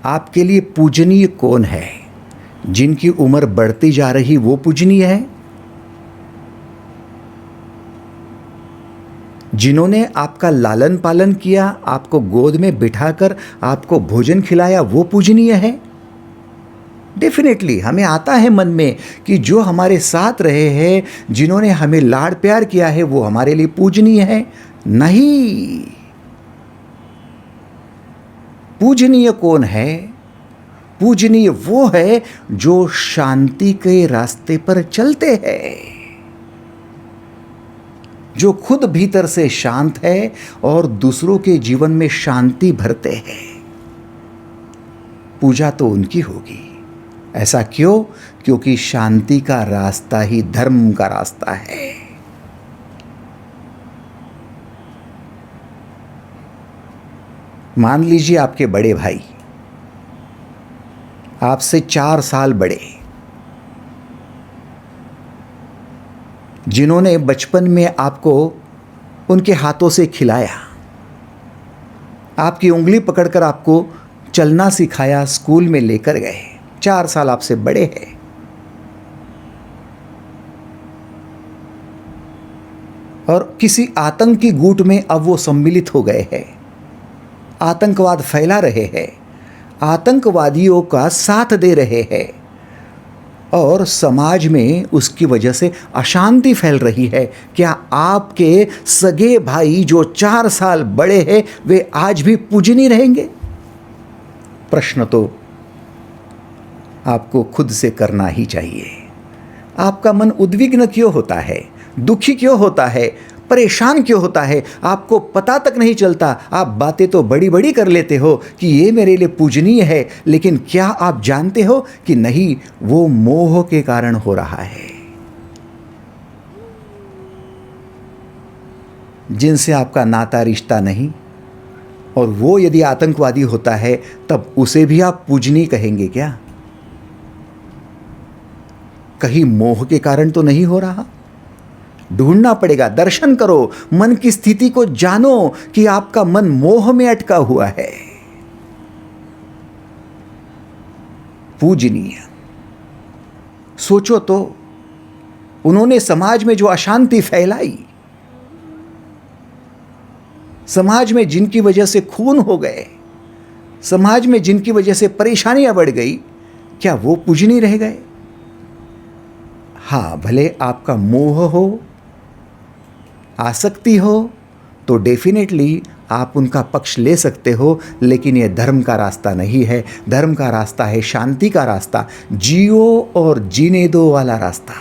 आपके लिए पूजनीय कौन है? जिनकी उम्र बढ़ती जा रही वो पूजनीय है? जिन्होंने आपका लालन पालन किया, आपको गोद में बिठाकर आपको भोजन खिलाया, वो पूजनीय है? डेफिनेटली हमें आता है मन में कि जो हमारे साथ रहे हैं, जिन्होंने हमें लाड़ प्यार किया है, वो हमारे लिए पूजनीय है? नहीं। पूजनीय कौन है? पूजनीय वो है जो शांति के रास्ते पर चलते हैं, जो खुद भीतर से शांत है और दूसरों के जीवन में शांति भरते हैं। पूजा तो उनकी होगी। ऐसा क्यों? क्योंकि शांति का रास्ता ही धर्म का रास्ता है। मान लीजिए आपके बड़े भाई आपसे 4 साल बड़े, जिन्होंने बचपन में आपको उनके हाथों से खिलाया, आपकी उंगली पकड़कर आपको चलना सिखाया, स्कूल में लेकर गए, 4 साल आपसे बड़े हैं। और किसी आतंकी गुट में अब वो सम्मिलित हो गए हैं, आतंकवाद फैला रहे हैं, आतंकवादियों का साथ दे रहे हैं और समाज में उसकी वजह से अशांति फैल रही है। क्या आपके सगे भाई जो 4 साल बड़े हैं वे आज भी पूजनीय रहेंगे? प्रश्न तो आपको खुद से करना ही चाहिए। आपका मन उद्विग्न क्यों होता है? दुखी क्यों होता है? परेशान क्यों होता है? आपको पता तक नहीं चलता। आप बातें तो बड़ी बड़ी कर लेते हो कि ये मेरे लिए पूजनीय है, लेकिन क्या आप जानते हो कि नहीं, वो मोह के कारण हो रहा है। जिनसे आपका नाता रिश्ता नहीं, और वो यदि आतंकवादी होता है तब उसे भी आप पूजनीय कहेंगे क्या? कहीं मोह के कारण तो नहीं हो रहा? ढूंढना पड़ेगा, दर्शन करो, मन की स्थिति को जानो कि आपका मन मोह में अटका हुआ है। पूजनीय सोचो तो, उन्होंने समाज में जो अशांति फैलाई, समाज में जिनकी वजह से खून हो गए, समाज में जिनकी वजह से परेशानियां बढ़ गई, क्या वो पूजनीय रह गए? हाँ, भले आपका मोह हो, आसक्ति हो, तो डेफिनेटली आप उनका पक्ष ले सकते हो, लेकिन यह धर्म का रास्ता नहीं है। धर्म का रास्ता है शांति का रास्ता, जियो और जीने दो वाला रास्ता।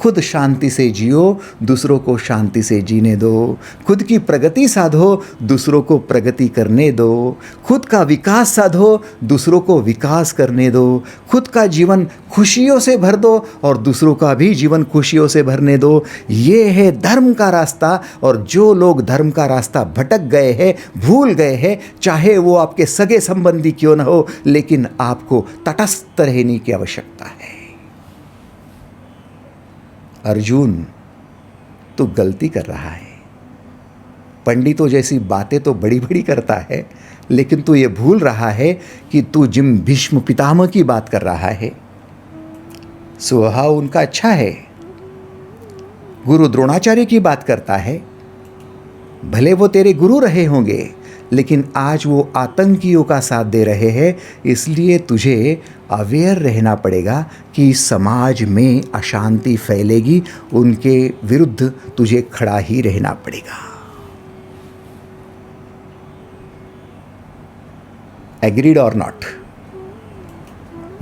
खुद शांति से जियो, दूसरों को शांति से जीने दो। खुद की प्रगति साधो, दूसरों को प्रगति करने दो। खुद का विकास साधो, दूसरों को विकास करने दो। खुद का जीवन खुशियों से भर दो और दूसरों का भी जीवन खुशियों से भरने दो। ये है धर्म का रास्ता। और जो लोग धर्म का रास्ता भटक गए हैं, भूल गए हैं, चाहे वो आपके सगे संबंधी क्यों न हो, लेकिन आपको तटस्थ रहने की आवश्यकता है। अर्जुन, तू गलती कर रहा है। पंडितों जैसी बातें तो बड़ी बड़ी करता है, लेकिन तू ये भूल रहा है कि तू जिन भीष्म पितामह की बात कर रहा है, स्वभाव उनका अच्छा है। गुरु द्रोणाचार्य की बात करता है, भले वो तेरे गुरु रहे होंगे, लेकिन आज वो आतंकियों का साथ दे रहे हैं। इसलिए तुझे अवेयर रहना पड़ेगा कि समाज में अशांति फैलेगी, उनके विरुद्ध तुझे खड़ा ही रहना पड़ेगा। एग्रीड और नॉट?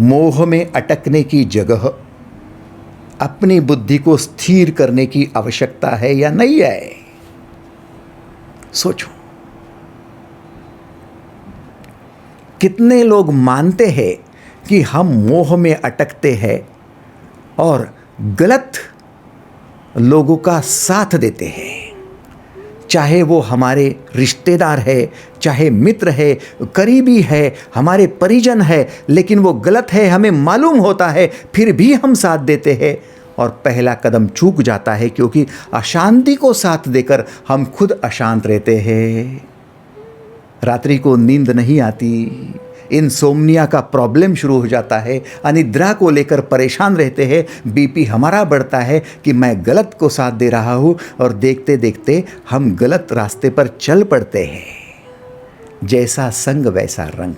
मोह में अटकने की जगह अपनी बुद्धि को स्थिर करने की आवश्यकता है या नहीं है? सोचो। कितने लोग मानते हैं कि हम मोह में अटकते हैं और गलत लोगों का साथ देते हैं, चाहे वो हमारे रिश्तेदार है, चाहे मित्र है, करीबी है, हमारे परिजन है, लेकिन वो गलत है, हमें मालूम होता है, फिर भी हम साथ देते हैं और पहला कदम चूक जाता है, क्योंकि अशांति को साथ देकर हम खुद अशांत रहते हैं। रात्रि को नींद नहीं आती, इनसोम्निया का प्रॉब्लम शुरू हो जाता है, अनिद्रा को लेकर परेशान रहते हैं, बीपी हमारा बढ़ता है कि मैं गलत को साथ दे रहा हूँ, और देखते देखते हम गलत रास्ते पर चल पड़ते हैं। जैसा संग वैसा रंग।